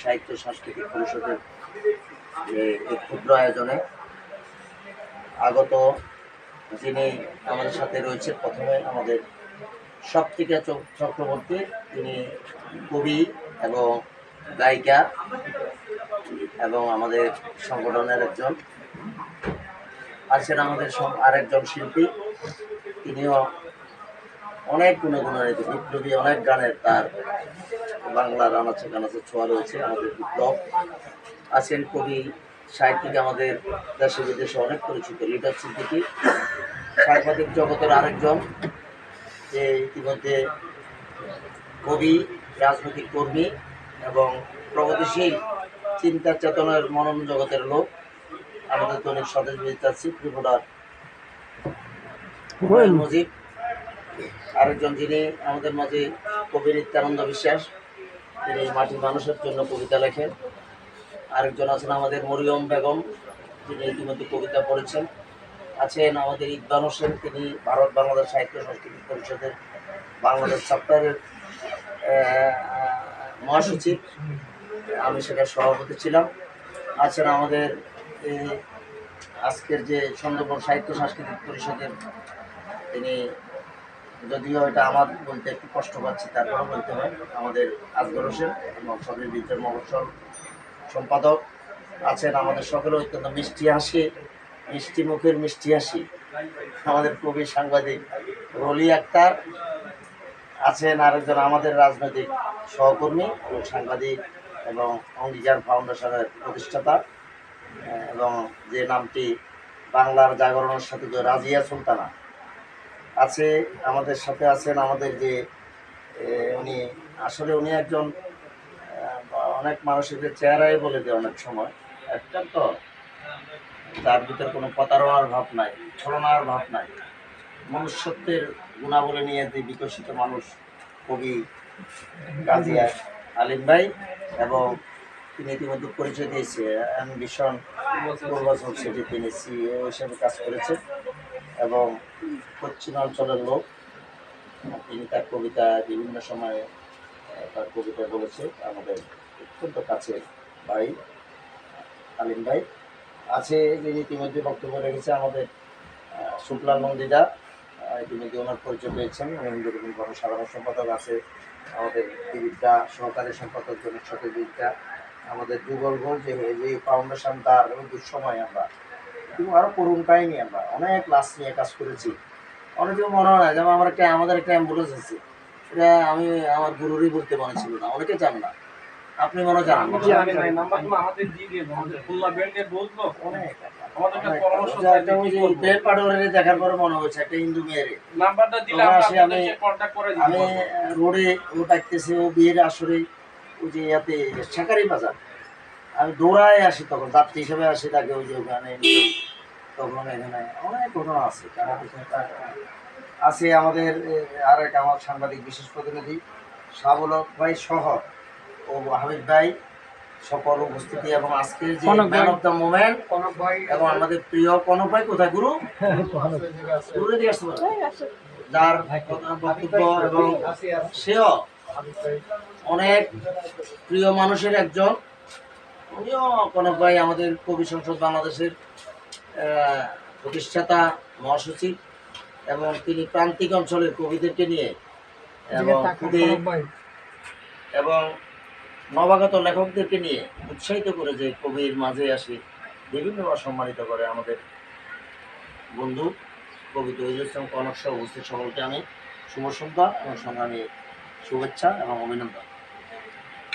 সাহিত্য সাংস্কৃতিক পরিষদের এই ক্ষুদ্র আয়োজনে আগত যিনি আমাদের সাথে রয়েছে, প্রথমে আমাদের সপ্তিকা চক্রবর্তী, তিনি কবি এবং গায়িকা এবং আমাদের সংগঠনের একজন। আছেন আমাদের আরেকজন শিল্পী, তিনিও অনেক গুণগুণান্বিত, বিপ্লবী অনেক গানের তার বাংলার আনাচে কানাচে ছোঁয়া রয়েছে। আমাদের বিপ্লব আছেন কবি সাহিত্যিক, আমাদের দেশে বিদেশে অনেক পরিচিত লিডার সিদ্দিকী, সাংবাদিক জগতের আরেকজন, যে ইতিমধ্যে কবি, রাজনৈতিক কর্মী এবং প্রগতিশীল চিন্তা চেতনার মনন জগতের লোক, আমাদের দৈনিক স্বদেশ বিদ্যার্থী ত্রিপুরার হুমায়ুন মুজিব। আরেকজন যিনি আমাদের মাঝে কবি নিত্যানন্দ বিশ্বাস, তিনি মাটির মানুষের জন্য কবিতা লেখেন। আরেকজন আছেন আমাদের মরিয়ম বেগম, তিনি ইতিমধ্যে কবিতা পড়েছেন। আছেন আমাদের ইকবাল হোসেন, তিনি ভারত বাংলাদেশ সাহিত্য সাংস্কৃতিক পরিষদের বাংলাদেশ চ্যাপ্টারের মহাসচিব, আমি সেটা সভাপতি ছিলাম। আছেন আমাদের আজকের যে সুন্দরবন সাহিত্য সাংস্কৃতিক পরিষদের, তিনি, যদিও এটা আমার বলতে একটু কষ্ট পাচ্ছি, তারপরেও বলতে হয়, আমাদের আজগর হোসেন এবং সদর বিদ্যার মহসল সম্পাদক। আছেন আমাদের সকলে অত্যন্ত মিষ্টি হাসি, মিষ্টি মুখের মিষ্টি হাসি, আমাদের কবি সাংবাদিক রলি আক্তার। আছেন আরেকজন আমাদের রাজনৈতিক সহকর্মী এবং সাংবাদিক এবং অঙ্গীকার ফাউন্ডেশনের প্রতিষ্ঠাতা, এবং যে নামটি বাংলার জাগরণের সাথে রাজিয়া সুলতানা আছে আমাদের সাথে। আছেন আমাদের যে উনি আসলে উনি একজন অনেক মানুষের চেহারাই বলে দেয় অনেক সময়, একটা তো তার ভিতরে কোনো প্রতারণার ভাব নাই, ছলনার ভাব নাই, মনুষ্যত্বের গুণাবলী নিয়ে যে বিকশিত মানুষ কবি কাজী আলিম ভাই, এবং তিনি ইতিমধ্যে পরিচয় দিয়েছে অ্যাম্বিশন পূর্বাচল সিটি, তিনি সিইও হিসেবে কাজ করেছেন এবং পশ্চিমাঞ্চলের লোক। তিনি তার কবিতা বিভিন্ন সময়ে তার কবিতা বলেছে। আমাদের অত্যন্ত কাছে ভাই আলিম ভাই আছে, যিনি ইতিমধ্যে বক্তব্য রেখেছে আমাদের শুক্লা নন্দিদা, ইতিমধ্যে ওনার পরিচয় পেয়েছেন। সাধারণ সম্পাদক আছে আমাদের দিবিকা, সহকারী সম্পাদক জনের সাথে দিবিকা, আমাদের যুগল ঘোষ, যে ফাউন্ডেশন, তার দুঃসময় আমরা আরও করুণ কাহিনী, আমরা অনেক লাশ নিয়ে কাজ করেছি। অনেকে মনে হয় না, যেমন আমাদের একটা অ্যাম্বুলেন্স আছে, এটা আমি আমার গুরুরই বলতে মনে ছিল না, অনেকে জান না, আপনি মনে হয় জানেন। দেখার পরে মনে হচ্ছে একটা হিন্দু মেয়ের নাম্বারটা দিলে আমি রোডে ও ডাকতেছে, ও বিয়ের আসরে ওই যে ইয়াতে শাকারি বাজার, আমি দৌড়ায় আসি, তখন যাত্রী হিসেবে আসি, তাকে ওই যে ওখানে তখন এখানে অনেক ঘটনা আছে। তারা আছে আমাদের আর এক আমার সাংবাদিক বিশেষ প্রতিনিধি শাহবুলক ভাই সহ ও হামিদ ভাই, সকল উপস্থিতি, এবং আজকের যে ম্যান অফ দ্য মোমেন্ট এবং আমাদের প্রিয় কনক ভাই, কোথায় গুরু গুরু দিয়ে আসতে পারে, যার বক্তব্য এবং সেও অনেক প্রিয় মানুষের একজন। উনিও কনক ভাই আমাদের কবি সংসদ বাংলাদেশের প্রতিষ্ঠাতা মহাসচিব, এবং তিনি প্রান্তিক অঞ্চলের কবিদেরকে নিয়ে এবং নবাগত লেখকদেরকে নিয়ে উৎসাহিত করে যে কবির মাঝে আসে, বিভিন্নভাবে সম্মানিত করে আমাদের বন্ধু কবি তৈজুল ইসলাম কনক সহ উপস্থিত সকলকে আমি শুভ সন্ধ্যা এবং সংগ্রামী শুভেচ্ছা এবং অভিনন্দন।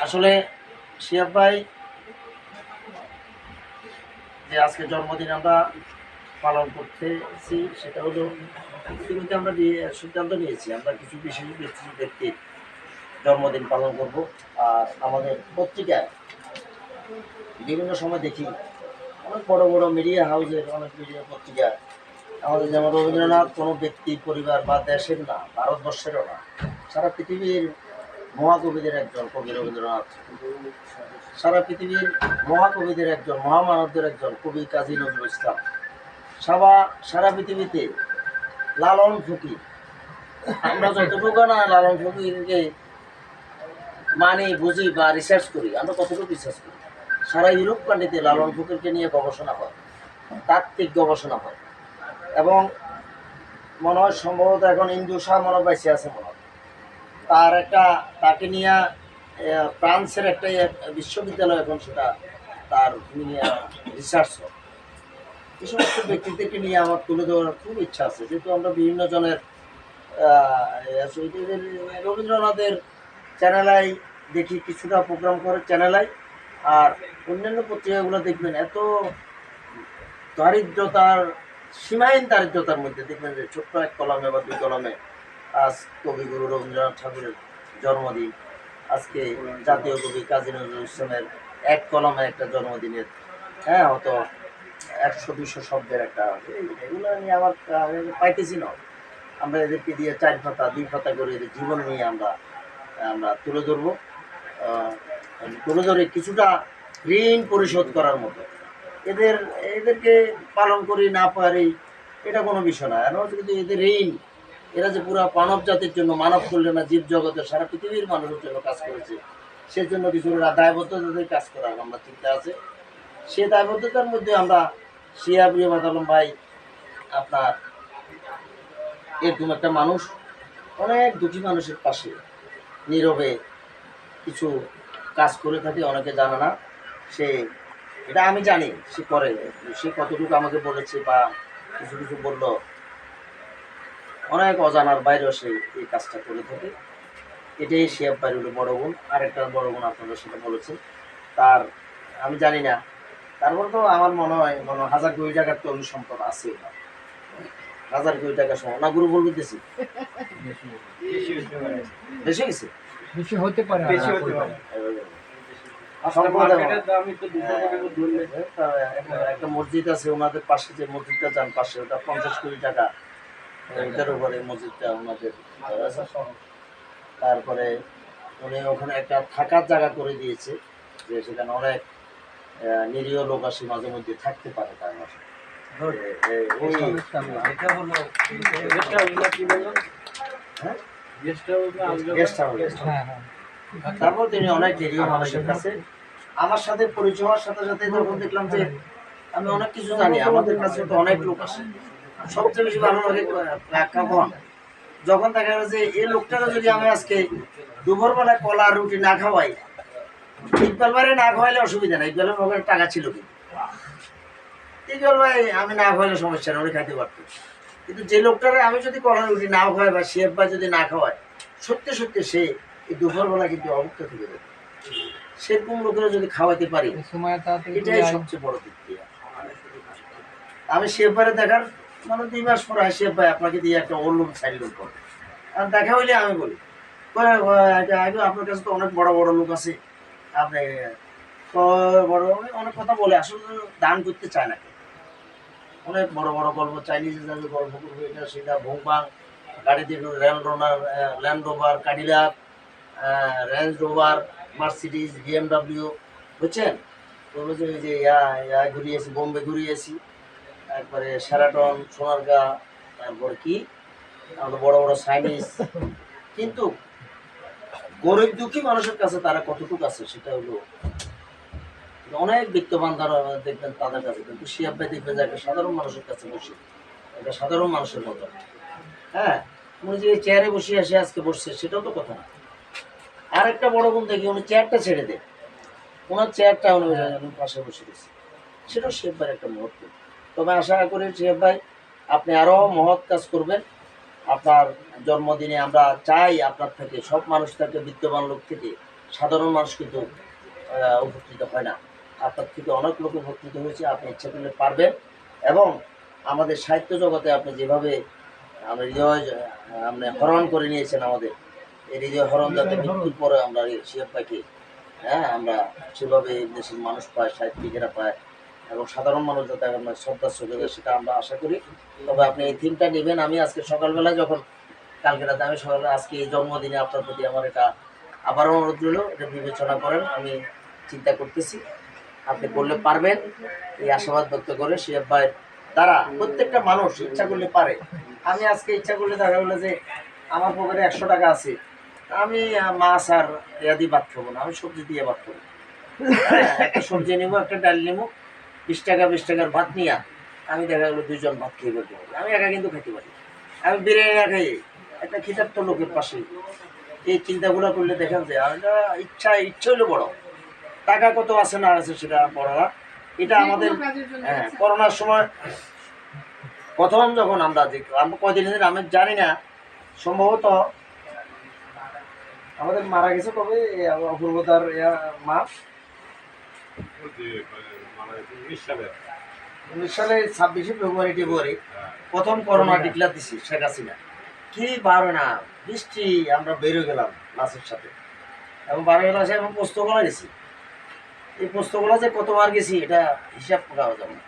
আসলে শিহাব ভাই যে আজকে জন্মদিন আমরা পালন করতেছি, সেটা হলো ইতিমধ্যে আমরা সিদ্ধান্ত নিয়েছি, আমরা কিছু বিশেষ ব্যক্তির জন্মদিন পালন করব। আর আমাদের পত্রিকায় বিভিন্ন সময় দেখি অনেক বড় বড় মিডিয়া হাউসের, অনেক মিডিয়া পত্রিকা, আমাদের যেমন রবীন্দ্রনাথ কোনো ব্যক্তি, পরিবার বা দেশের না, ভারতবর্ষেরও না, সারা পৃথিবীর মহাকবিদের একজন কবি রবীন্দ্রনাথ, সারা পৃথিবীর মহাকবিদের একজন, মহামানবদের একজন কবি কাজী নজরুল ইসলাম, সারা পৃথিবীতে লালন ফকির। আমরা যতটুকু না লালন ফকিরকে মানি বুঝি বা রিসার্চ করি, আমরা কতটুকু রিসার্চ করি? সারা ইউরোপ কান্ট্রিতে লালন ফকিরকে নিয়ে গবেষণা হয়, তাত্ত্বিক গবেষণা হয়, এবং মনে হয় সম্ভবত এখন ইন্দু শাহ মনে বেঁচে আছে মনে হয়। তার একটা তাকে নিয়ে ফ্রান্সের একটা বিশ্ববিদ্যালয় এখন সেটা তার নিয়ে রিসার্চ হয়। এই সমস্ত ব্যক্তিদেরকে নিয়ে আমার তুলে ধরার খুব ইচ্ছা আছে, যেহেতু আমরা বিভিন্ন জনের রবীন্দ্রনাথের চ্যানেলাই দেখি, কিছুটা প্রোগ্রাম করে চ্যানেলাই, আর অন্যান্য পত্রিকাগুলো দেখবেন এত দারিদ্রতার, সীমাহীন দারিদ্রতার মধ্যে দেখবেন যে ছোট্ট এক কলমে বা দুই কলমে আজ কবিগুরু রবীন্দ্রনাথ ঠাকুরের জন্মদিন, আজকে জাতীয় কবি কাজী নজরুল ইসলামের এক কলমে একটা জন্মদিনের, হ্যাঁ, হয়তো 100-200 শব্দের একটা, এগুলো নিয়ে আমার পাইতেছি না। আমরা এদেরকে দিয়ে 4 পাতা 2 পাতা করে এদের জীবন নিয়ে আমরা আমরা তুলে ধরবো, তুলে ধরে কিছুটা ঋণ পরিশোধ করার মতো। এদেরকে পালন করি না পারি এটা কোনো বিষয় না, এখন কিন্তু এদের ঋণ, এরা যে পুরো মানব জাতির জন্য, মানব কল্যাণে, জীব জগতের, সারা পৃথিবীর মানুষের জন্য কাজ করেছে, সেজন্য কিছু দায়বদ্ধতাদের কাজ করার আমরা চিন্তা আছে। সে দায়বদ্ধতার মধ্যে আমরা শিয়া প্রিয় মাতালম ভাই, আপনার এরকম একটা মানুষ অনেক দুঃখী মানুষের পাশে নীরবে কিছু কাজ করে থাকে, অনেকে জানে না। সে, এটা আমি জানি সে করে, সে কতটুকু আমাকে বলেছে বা কিছু কিছু বললো, অনেক অজানার বাইরেও সে এই কাজটা করে থাকে। এটাই শিয়াব ভাইয়ের হলো বড় বোন। আরেকটা বড় বোন আপনারা সেটা বলেছেন, তার আমি জানি না, তারপর তো আমার মনে হয় 1000 কোটি টাকার তো সম্পদ আছে, 1000 কোটি টাকা সময় না, গুরু বলতে দিছি বেশি গেছে, বেশি হতে পারে, বেশি হতে পারে। একটা মসজিদ আছে ওনাদের পাশে, যে মসজিদটা যান পাশে, ওটা 50 কোটি টাকা, ওটার উপরে মসজিদটা ওনাদের। তারপরে উনি ওখানে একটা থাকার জায়গা করে দিয়েছে, যে সেখানে অনেক নিরীহ লোক আসে মাঝে মধ্যে থাকতে পারে তার মাসে। তারপর তিনি অনেক নিরীহ মানুষের কাছে আমার সাথে পরিচয় হওয়ার সাথে সাথে যখন দেখলাম যে আমি অনেক কিছু জানি, আমাদের কাছে তো অনেক লোক আসে, সবচেয়ে বেশি ভালো লাগে কখন, যখন দেখা গেল যে এই লোকটাকে যদি আমি আজকে দুপুরবেলায় কলা রুটি না খাওয়াই, ইকবাল ভাই না খাওয়াইলে অসুবিধা নাই, ইকবালের পকেটে টাকা ছিল, কিন্তু ইকবাল ভাই আমি না খাওয়াইলে সমস্যা নেই, উনি খাইতে পারতো। কিন্তু যে লোকটারে আমি যদি কলা রুটি না খাওয়াই বা শেফ ভাই যদি না খাওয়ায়, সত্যি সত্যি সে এই দুপুরবেলা কিন্তু অভুক্ত থেকে যাবে। সেরকম লোকেরা যদি খাওয়াইতে পারি, এটাই সবচেয়ে বড় দিক দিয়ে। আমি শেফ ভাইয়ের দেখার 2 মাস পরে শেফ ভাই আপনাকে দিয়ে একটা ওল্লুম সাইলুম করে, আর দেখা হইলে আমি বলি আপনার কাছে তো অনেক বড় বড় লোক আছে, আপনি বড় অনেক কথা বলে, আসলে দান করতে চায় না, অনেক বড় বড় গল্প, চাইনিজে যাবে গল্প করবে, এটা সেটা ভোংবাং গাড়িতে, Land Rover, Cadillac, Range Rover, Mercedes, BMW, বুঝছেন? বলবো যে ওই যে ঘুরিয়েছি, বোম্বে ঘুরিয়েছি, একবারে শেরাটন, সোনারগাঁ, তারপর কি আমাদের বড় বড় চাইনিজ। কিন্তু গরিব দুঃখী মানুষের কাছে তারা কতটুকু আছে সেটা হলো, অনেক বিত্তবান তারা দেখবেন তাদের কাছে, কিন্তু শিয়াব ভাই দেখবেন যে একটা সাধারণ মানুষের কাছে বসে, একটা সাধারণ মানুষের মতো, হ্যাঁ, উনি যে চেয়ারে বসে আসে আজকে বসছে সেটাও তো কথা না। আর একটা বড় গুণ দেখি, উনি চেয়ারটা ছেড়ে দেয়, ওনার চেয়ারটা উনি পাশে বসে দিচ্ছে, সেটাও শিয়াব ভাইয়ের একটা মুহূর্ত। তবে আশা করি শিয়াব ভাই আপনি আরো মহৎ কাজ করবেন। আপনার জন্মদিনে আমরা চাই আপনার থেকে, সব মানুষ থেকে, বিত্তবান লোক থেকে সাধারণ মানুষ কিন্তু উপকৃত হয় না, আপনার থেকে অনেক লোক উপকৃত হয়েছে। আপনি ইচ্ছা করলে পারবেন, এবং আমাদের সাহিত্য জগতে আপনি যেভাবে আমরা হৃদয় আপনি হরণ করে নিয়েছেন, আমাদের এই হৃদয় হরণ যাতে মৃত্যুর পরে আমরা শিয়াব ভাইকে, হ্যাঁ, আমরা সেভাবে দেশের মানুষ পায়, সাহিত্যিকেরা পায়, এবং সাধারণ মানুষ যাতে আপনার শ্রদ্ধা চলে যায়, সেটা আমরা আশা করি। তবে আপনি এই থিমটা নেবেন, আমি আজকে সকালবেলায় যখন, কালকে রাতে আমি সকালে, আজকে এই জন্মদিনে আপনার প্রতি আমার এটা আবারও অনুরোধ রইল, এটা বিবেচনা করেন, আমি চিন্তা করতেছি, আপনি করলে পারবেন, এই আশাবাদ ব্যক্ত করে শিয়াব ভাইয়ের দ্বারা প্রত্যেকটা মানুষ ইচ্ছা করলে পারে। আমি আজকে ইচ্ছা করলে দেখা গেলো যে আমার পকেটে 100 টাকা আছে, আমি মাছ আর ইয়া দিয়ে ভাত খাবো না, আমি সবজি দিয়ে ভাত খাবো। একটা সবজি নেবো, একটা ডাল নেবো, 20 টাকার ভাত নিয়ে আমি দেখা গেলো 2 জন ভাত খেয়ে ফেলতে পারি। আমি একা কিন্তু খেতে পারি, আমি বিরিয়ানি না খাই একটা খিদার্ত লোকের পাশে। এই চিন্তাগুলো করলে দেখেন যে আমরা ইচ্ছা হইলে বড়, টাকা কত আছে না আছে সেটা বড় না। এটা আমাদের করোনার সময় প্রথম যখন আমরা কয়দিন আমি জানি না, সম্ভবত আমাদের মারা গেছে কবে অপূর্বতার মা 19 সালে 26 ফেব্রুয়ারি প্রথম করোনা ডিক্লার দিছি শেখ হাসিনা। কি বারো না বৃষ্টি, আমরা বেরো গেলাম মাছের সাথে এবং 12 আসে এবং পোস্তগোলা গেছি। এই পোস্তগোলা যে কতবার গেছি এটা হিসাব করা যাবে না।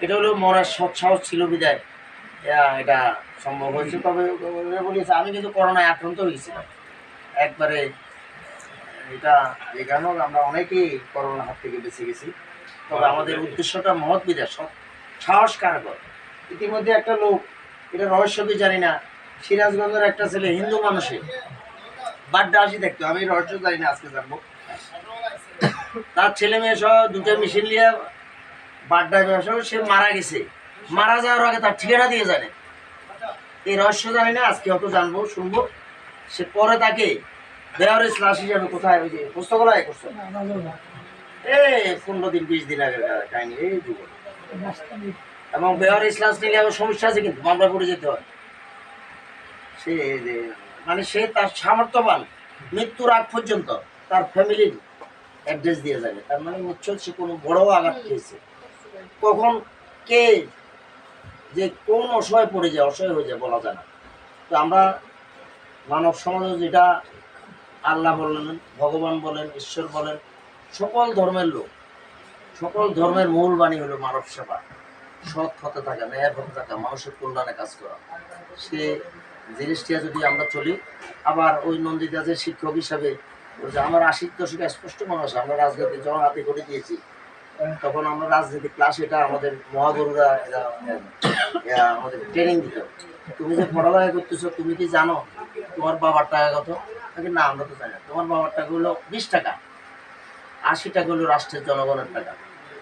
এটা হলো মনের সৎসাহস ছিল বিদায় এটা সম্ভব হয়েছে। তবে বলেছে আমি কিন্তু করোনায় আক্রান্ত হয়েছিলাম একবারে। এটা এই কারণে আমরা অনেকেই করোনার হাত থেকে বেঁচে গেছি। তবে আমাদের উদ্দেশ্যটা মহৎ বিদায়, সাহস কারকর। ইতিমধ্যে একটা লোক, এটা রহস্য কি জানি না, সিরাজগঞ্জের একটা ছেলে হিন্দু মানুষে বাড্ডা আসি দেখতো, আমি রহস্য জানি না, আজকে জানবো। তার ছেলে মেয়ে সহ 2টা মেশিন নিয়ে বাড্ডায় ব্যবসা, সে মারা গেছে। মারা যাওয়ার আগে তার ঠিকানা দিয়ে জানে। এই রহস্য জানি না, আজকে হয়তো জানবো শুনবো। সে পরে তাকে বেয়ারের লাশ হিসাবে কোথায় ওই যে পুস্তকলায় করছে, 15 দিন 20 দিন আগের কাহিনী এই যুগ। এবং বেয়ার ইসলাম নিলে আবার সমস্যা আছে, কিন্তু মামলা করে যেতে হয়। সে মানে সে তার সামর্থ্যবান, মৃত্যুর আগ পর্যন্ত তার ফ্যামিলির অ্যাড্রেস দিয়ে যাবে। তার মানে নিশ্চয় সে কোনো বড় আঘাত খেয়েছে। কখন কে যে কোন অসহায় পড়ে যায়, অসহায় হয়ে যায় বলা যায় না। তো আমরা মানব সমাজে যেটা আল্লাহ বলেন, ভগবান বলেন, ঈশ্বর বলেন, সকল ধর্মের লোক, সকল ধর্মের মূল বাণী হলো মানব সেবা, সৎ পথে থাকা, ন্যায় পথে থাকা, মানুষের কল্যাণে কাজ করা। সে জিনিসটা যদি আমরা চলি, আবার ওই নন্দিদাসের শিক্ষক হিসাবে আমার 80 দশকে স্পষ্ট মনে আছে, আমরা রাজনীতি যখন হাতে করে দিয়েছি, তখন আমরা রাজনীতি ক্লাস, এটা আমাদের মহাগুরুরা আমাদের ট্রেনিং দিত। তুমি যে পড়ালেখা করতেছো, তুমি কি জানো তোমার বাবার টাকা কত? না, আমরা তো জানি না। তোমার বাবার টাকা হলো 20 টাকা, 80 টাকা হলো রাষ্ট্রের জনগণের টাকা।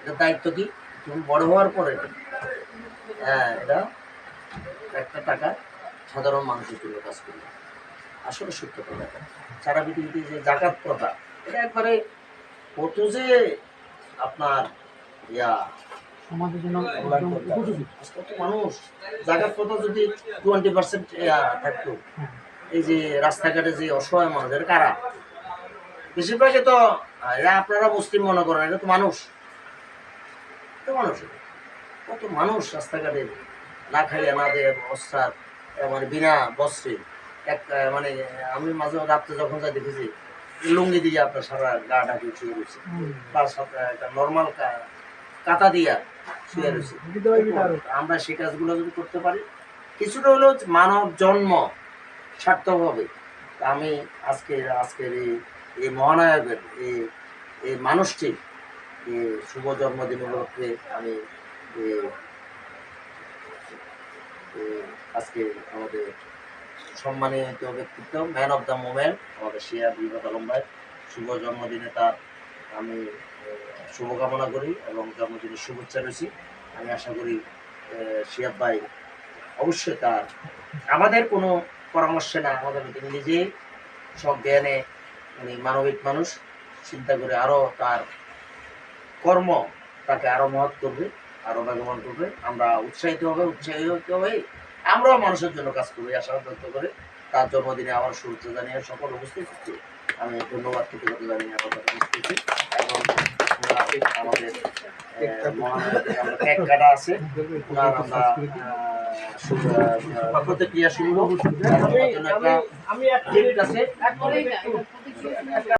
এটার দায়িত্ব কি? তুমি বড় হওয়ার পরে এটা একটা টাকা সাধারণ মানুষের জন্য কাজ করবে। আসলে সত্য কথা, সারা পৃথিবীতে যে জাকাত প্রথা, এটা একবারে কত যে আপনার সমাজের জন্য কত মানুষ। জাকাত প্রথা যদি 20% থাকতো, এই যে রাস্তাঘাটে যে অসহায় মানুষের কারা, বেশিরভাগই তো এরা আপনারা মুসলিম মনে করেন, এটা তো মানুষ, কত মানুষ রাস্তাঘাটে না খাইয়া না দেয় অবস্থার, মানে বিনা বস্ত্রে এক মানে আমি মাঝে রাত্রে যখন যাই দেখেছি লুঙ্গি দিয়ে আপনার সারা গা ঢাকি শুয়ে রয়েছে, তার সাথে একটা নর্মাল কাঁথা দিয়া শুয়ে রয়েছে। আমরা সেই কাজগুলো যদি করতে পারি, কিছুটা হলেও মানব জন্ম সার্থক হবে। আমি আজকের এই মহানায়কের এই মানুষটির শুভ জন্মদিন উপলক্ষে আমি আজকে আমাদের সম্মানিত ব্যক্তিত্ব, ম্যান অফ দ্য মোমেন্ট, আমাদের শিয়া বিভাগ আলম ভাই শুভ জন্মদিনে তার আমি শুভকামনা করি এবং জন্মদিনের শুভেচ্ছা রয়েছি। আমি আশা করি শিয়া ভাই অবশ্যই তার আমাদের কোনো পরামর্শে না, আমাদের তিনি নিজেই সব জ্ঞানে মানে মানবিক মানুষ, চিন্তা করে আরও তার কর্ম তাকে আরও মহৎ করবে, আরও বেগবান করবে। আমরা উৎসাহিত হয়ে আমরাও মানুষের জন্য কাজ করবো, আশা ব্যক্ত করে তার জন্মদিনে আমার শুভেচ্ছা জানিয়ে সকল উপস্থিত আমি ধন্যবাদ কৃতজ্ঞতা জানিয়ে আমার কথা বুঝতেছি। এবং আমাদের কেক কাটা আছে, ওনার আমরা প্রতিক্রিয়া শুনবো। একটা আছে